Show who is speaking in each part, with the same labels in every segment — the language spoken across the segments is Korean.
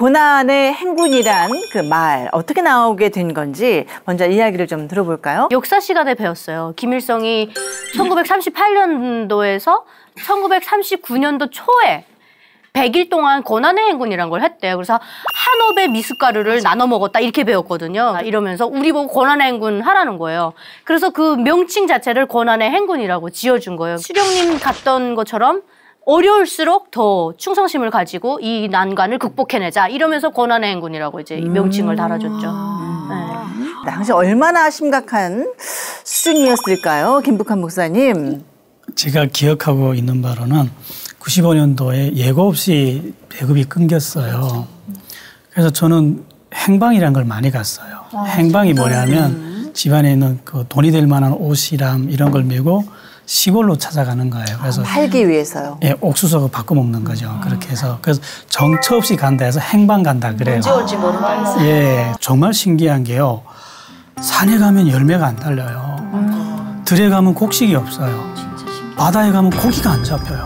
Speaker 1: 고난의 행군이란 그 말 어떻게 나오게 된 건지 먼저 이야기를 좀 들어볼까요?
Speaker 2: 역사 시간에 배웠어요. 김일성이 1938년도에서 1939년도 초에 100일 동안 고난의 행군이란 걸 했대요. 그래서 한 옵의 미숫가루를 나눠 먹었다 이렇게 배웠거든요. 이러면서 우리 보고 고난의 행군 하라는 거예요. 그래서 그 명칭 자체를 고난의 행군이라고 지어준 거예요. 수령님 갔던 것처럼 어려울수록 더 충성심을 가지고 이 난관을 극복해내자 이러면서 고난의 행군이라고 이제 명칭을 달아줬죠. 네.
Speaker 1: 당시 얼마나 심각한 수준이었을까요, 김북한 목사님?
Speaker 3: 제가 기억하고 있는 바로는 95년도에 예고 없이 배급이 끊겼어요. 그래서 저는 행방이라는 걸 많이 갔어요. 행방이 뭐냐면 집안에 있는 그 돈이 될 만한 옷이랑 이런 걸 메고 시골로 찾아가는 거예요. 그래서
Speaker 1: 팔기 위해서요?
Speaker 3: 예, 옥수수 바꿔 먹는 거죠. 그렇게 해서 그래서 정처 없이 간다 해서 행방 간다 그래요.
Speaker 2: 언제 올지 모른다 해서.
Speaker 3: 예, 정말 신기한 게요. 산에 가면 열매가 안 달려요. 들에 가면 곡식이 없어요. 바다에 가면 고기가 안 잡혀요.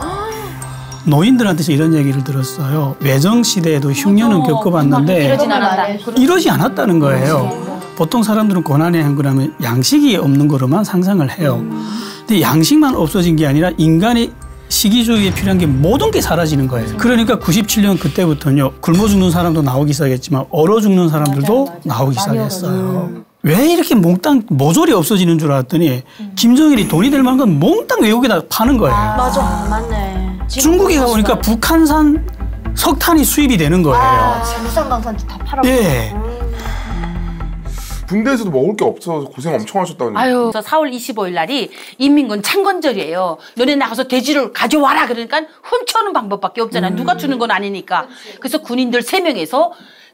Speaker 3: 노인들한테서 이런 얘기를 들었어요. 외정 시대에도 흉년은 겪어봤는데 이러지 않았다는 거예요. 보통 사람들은 고난의 행군하면 양식이 없는 거로만 상상을 해요. 근데 양식만 없어진 게 아니라 인간의 시기주의에 필요한 게 모든 게 사라지는 거예요. 그러니까 97년 그때부터는요. 굶어 죽는 사람도 나오기 시작했지만 얼어 죽는 사람들도 나오기 시작했어요. 왜 이렇게 몽땅 모조리 없어지는 줄 알았더니 김정일이 돈이 될 만한 건 몽땅 외국에다 파는 거예요.
Speaker 2: 맞아, 맞네.
Speaker 3: 중국에 가보니까 북한산 석탄이 수입이 되는 거예요.
Speaker 2: 울산 강산주 다 팔아.
Speaker 3: 예.
Speaker 4: 군대에서도 먹을 게 없어서 고생 엄청 하셨다고.
Speaker 5: 아유, 4월 25일 날이 인민군 창건절이에요. 너네 나가서 돼지를 가져와라 그러니까 훔쳐오는 방법밖에 없잖아. 누가 주는 건 아니니까. 그래서 군인들 3명에서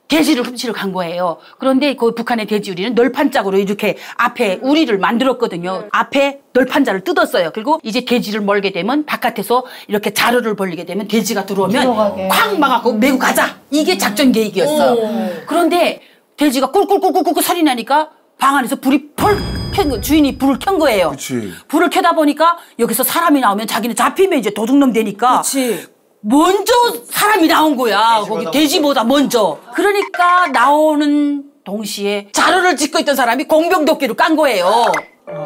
Speaker 5: 돼지를 훔치러 간 거예요. 그런데 그 북한의 돼지우리는 널판짝으로 이렇게 앞에 우리를 만들었거든요. 앞에 널판자를 뜯었어요. 그리고 이제 돼지를 몰게 되면 바깥에서 이렇게 자루를 벌리게 되면 돼지가 들어오면 쾅 막아서 메고 가자. 이게 작전 계획이었어. 그런데 돼지가 꿀꿀꿀꿀꿀 소리 나니까 방 안에서 불이 펄 켠 거, 주인이 불을 켠 거예요.
Speaker 4: 그치.
Speaker 5: 불을 켜다 보니까 여기서 사람이 나오면 자기는 잡히면 이제 도둑놈 되니까.
Speaker 1: 그치.
Speaker 5: 먼저 사람이 나온 거야. 거기 돼지보다 먼저. 그러니까 나오는 동시에 자루를 짓고 있던 사람이 공병도끼로 깐 거예요.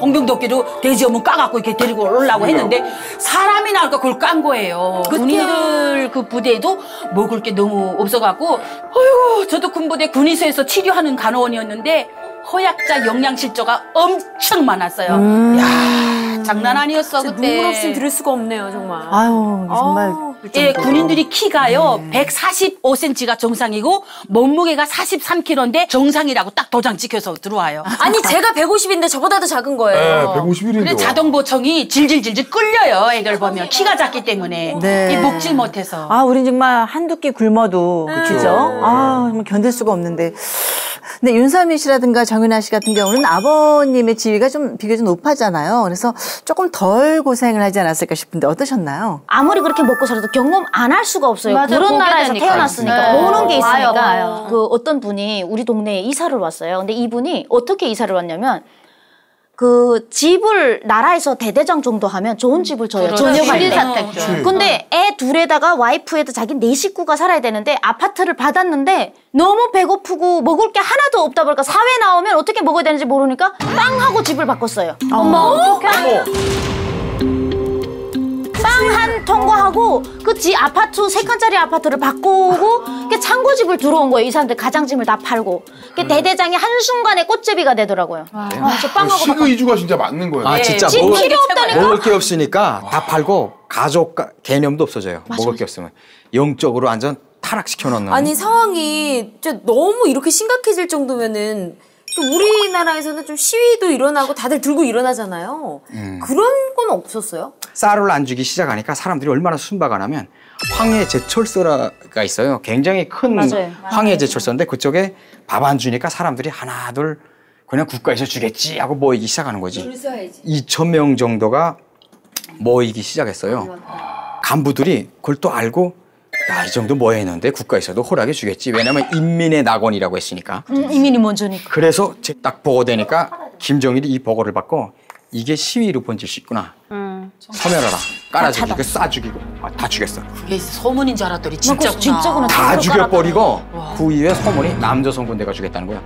Speaker 5: 공병도끼로 돼지 어문 까갖고 이렇게 데리고 오려고 했는데 사람이 나올까 그걸 깐 거예요. 군인들 그 부대에도 먹을 게 너무 없어갖고 어휴 저도 군부대 군의소에서 치료하는 간호원이었는데 허약자 영양실조가 엄청 많았어요. 야 장난 아니었어 그때.
Speaker 2: 눈물 없이 들을 수가 없네요 정말.
Speaker 1: 아유 정말.
Speaker 5: 예, 군인들이 키가요 145cm가 정상이고 몸무게가 43kg인데 정상이라고 딱 도장 찍혀서 들어와요.
Speaker 2: 아니 제가 150인데 저보다도 작은 거예요.
Speaker 4: 네, 151인데.
Speaker 5: 그래 자동보청이 질질질질 끌려요. 애들 보면 키가 작기 때문에
Speaker 1: 네.
Speaker 5: 이 먹질 못해서.
Speaker 1: 아, 우린 정말 한두 끼 굶어도 그죠? 아, 정말 견딜 수가 없는데. 근데 윤선미 씨라든가 정윤아 씨 같은 경우는 아버님의 지위가 좀 비교적 높았잖아요. 그래서 조금 덜 고생을 하지 않았을까 싶은데 어떠셨나요?
Speaker 6: 아무리 그렇게 먹고 살아도 경험 안 할 수가 없어요.
Speaker 2: 맞아,
Speaker 6: 그런
Speaker 2: 보게
Speaker 6: 나라에서
Speaker 2: 되니까.
Speaker 6: 태어났으니까
Speaker 2: 네.
Speaker 6: 보는 게 있으니까.
Speaker 2: 봐요.
Speaker 6: 그 어떤 분이 우리 동네에 이사를 왔어요. 근데 이분이 어떻게 이사를 왔냐면 그 집을 나라에서 대대장 정도 하면 좋은 집을 줘요. 전역할 때.
Speaker 2: 사택 줘.
Speaker 6: 근데 애 둘에다가 와이프에다 자기 4식구가 살아야 되는데 아파트를 받았는데 너무 배고프고 먹을 게 하나도 없다 보니까 사회 나오면 어떻게 먹어야 되는지 모르니까 빵하고 집을 바꿨어요.
Speaker 2: 엄마 어떡해?
Speaker 6: 빵 한 통과하고 그 아파트 3칸짜리 아파트를 바꾸고 창고집을 들어온 거예요. 이 사람들 가장짐을 다 팔고. 대대장이 한순간에 꽃제비가 되더라고요. 그래서 빵하고
Speaker 4: 시그 이주가 진짜 맞는 거예요.
Speaker 7: 아 진짜
Speaker 6: 집 필요 없다니까.
Speaker 7: 먹을 게 없으니까 다 팔고 가족 개념도 없어져요. 먹을 게 없으면 영적으로 완전 타락시켜 놓는.
Speaker 8: 아니 상황이 진짜 너무 이렇게 심각해질 정도면은 또 우리나라에서는 좀 시위도 일어나고 다들 들고 일어나잖아요. 그런 건 없었어요?
Speaker 7: 쌀을 안 주기 시작하니까 사람들이 얼마나 순박하냐면 황해제철소가 있어요. 굉장히 큰
Speaker 6: 맞아요.
Speaker 7: 황해제철소인데 그쪽에 밥 안 주니까 사람들이 하나 둘 그냥 국가에서 주겠지 하고 모이기 시작하는 거지. 2,000명 정도가 모이기 시작했어요. 간부들이 그걸 또 알고 야, 이 정도 모여있는데 국가에서도 허락해 주겠지. 왜냐면 인민의 낙원이라고 했으니까.
Speaker 6: 이민이 먼저니까.
Speaker 7: 그래서 딱 보고되니까 김정일이 이 보고를 받고 이게 시위로 번질 수 있구나. 소멸하라. 깔아 죽이고 싸 죽이고 다 죽였어.
Speaker 5: 그게 소문인 줄 알았더니 진짜구나.
Speaker 6: 진짜구나.
Speaker 7: 다 죽여버리고 그 이후에 소문이 남조선 군대가 죽였다는 거야.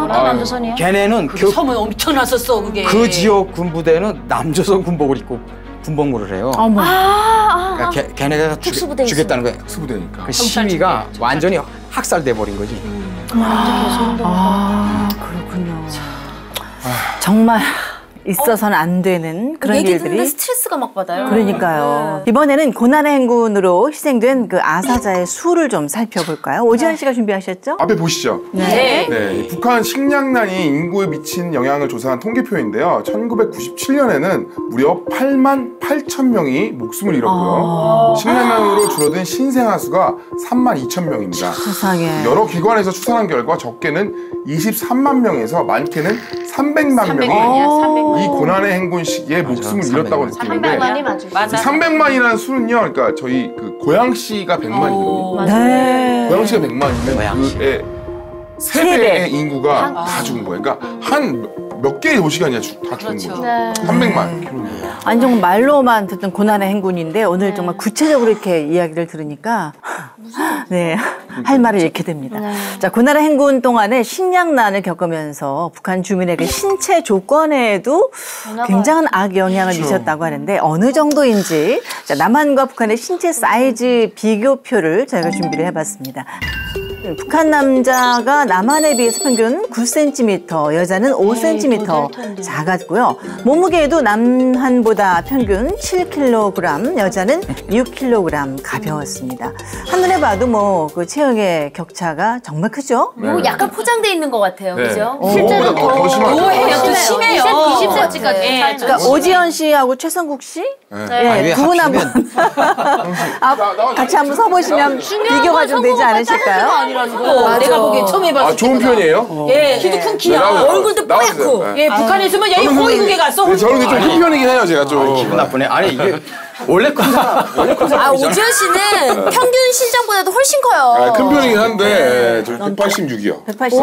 Speaker 6: 남조선이요?
Speaker 7: 걔네는
Speaker 5: 그게 소문 엄청 났었어 그게.
Speaker 7: 그 지역 군부대는 남조선 군복을 입고 군복무를 해요. 그러니까 걔네가
Speaker 6: 특수부대에서.
Speaker 7: 죽였다는 거야.
Speaker 4: 특수부대니까.
Speaker 7: 그 시위가 완전히 학살돼 버린 거지.
Speaker 1: 그렇군요. 정말 있어서는 안 되는 그런
Speaker 8: 얘기 듣는데
Speaker 1: 일들이.
Speaker 8: 스트레스가 막 받아요.
Speaker 1: 그러니까요. 이번에는 고난의 행군으로 희생된 그 아사자의 수를 좀 살펴볼까요? 오지현 씨가 준비하셨죠?
Speaker 4: 앞에 보시죠.
Speaker 1: 네.
Speaker 4: 네, 이 북한 식량난이 인구에 미친 영향을 조사한 통계표인데요. 1997년에는 무려 8만 8천 명이 목숨을 잃었고요. 식량난으로 줄어든 신생아 수가 3만 2천 명입니다.
Speaker 1: 세상에.
Speaker 4: 여러 기관에서 추산한 결과 적게는 23만 명에서 많게는 300만 명이 이 고난의 행군 시기에 목숨을 잃었다고 느끼는데
Speaker 6: 300만이 맞아요.
Speaker 4: 300만이라는 수는요, 그러니까 저희 그 고양시가 100만이거든요.
Speaker 1: 네.
Speaker 4: 고양시가 100만이면
Speaker 7: 고양시.
Speaker 4: 그의 3배의 인구가 다 죽은 거예요. 그러니까 한 몇 개의 도시가 아니라 다 죽은 거죠. 300만 킬로미터.
Speaker 1: 아니 정말 말로만 듣던 고난의 행군인데 오늘 정말 구체적으로 이렇게 이야기를 들으니까 네, 할 말을 잃게 됩니다. 자, 고난의 행군 동안에 식량난을 겪으면서 북한 주민에게 신체 조건에도 굉장한 악영향을 미쳤다고 하는데 어느 정도인지 자, 남한과 북한의 신체 사이즈 비교표를 저희가 준비를 해봤습니다. 북한 남자가 남한에 비해서 평균 9cm, 여자는 5cm 작았고요. 몸무게에도 남한보다 평균 7kg, 여자는 6kg 가벼웠습니다. 한눈에 봐도 뭐 그 체형의 격차가 정말 크죠?
Speaker 8: 뭐 약간 포장돼 있는 것 같아요.
Speaker 4: 네.
Speaker 8: 그죠?
Speaker 4: 실제로 더 심하죠.
Speaker 5: 더 심해요.
Speaker 2: 20cm까지.
Speaker 1: 그러니까 오지연 씨하고 최성국 씨?
Speaker 7: 왜
Speaker 1: 두 분 한번 같이 한번 서보시면 비교가 좀 되지 않으실까요?
Speaker 5: 내가 보기엔 처음 해봤어.
Speaker 4: 아, 좋은 편이에요?
Speaker 5: 예, 키도 큰 키야.
Speaker 8: 얼굴도 뽀얗고.
Speaker 5: 예, 북한에 있으면 야, 이 호위국에 갔어.
Speaker 4: 네, 저는 좀 큰 편이긴 해요, 제가 좀.
Speaker 7: 기분 나쁘네. 아니 이게 원래 큰 사람, 원래 큰 사람.
Speaker 8: 오지현 씨는 평균 신장보다도 훨씬 커요.
Speaker 4: 아, 큰 편이긴 한데, 저 186이요.
Speaker 1: 186.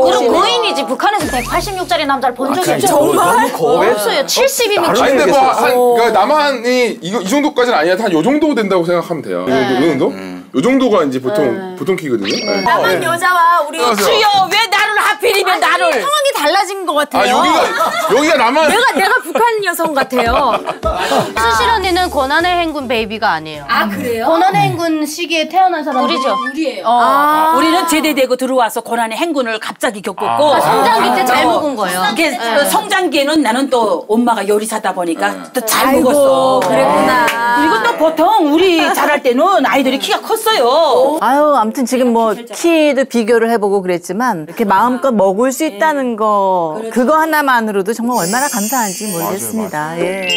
Speaker 6: 그럼 고인이지. 북한에서 186짜리 남자를 본 적이 없죠.
Speaker 7: 너무 거에
Speaker 6: 없어요. 70이면
Speaker 4: 아니, 근데 뭐, 그러니까 남한이 이 정도까지는 아니야. 한 요 정도 된다고 생각하면 돼요. 요 정도? 요 정도가 이제 보통 키거든요. 네.
Speaker 8: 남한 여자와 우리
Speaker 5: 주여, 왜 나를 하필이면 나를.
Speaker 8: 상황이 달라진 것
Speaker 4: 아,
Speaker 8: 같아요.
Speaker 4: 여기가 남한.
Speaker 8: 내가 북한 여성 같아요.
Speaker 2: 수실 언니는 고난의 행군 베이비가 아니에요.
Speaker 8: 아, 그래요?
Speaker 2: 고난의 행군 시기에 태어난 사람
Speaker 6: 우리죠.
Speaker 2: 우리예요.
Speaker 5: 우리는 제대되고 들어와서 고난의 행군을 갑자기 겪었고
Speaker 2: 성장기 때 잘 먹은 거예요.
Speaker 5: 이게 성장기에는 나는 또 엄마가 요리사다 보니까 또 잘 먹었어.
Speaker 8: 그랬구나.
Speaker 5: 그리고 또 보통 우리 자랄 때는 아이들이 키가 컸어요.
Speaker 1: 아유, 아무튼 지금 뭐 키도 비교를 해보고 그랬지만 이렇게 마음껏 먹을 수 있다는 거 그거 하나만으로도 정말 얼마나 감사한지 모르겠습니다. 예.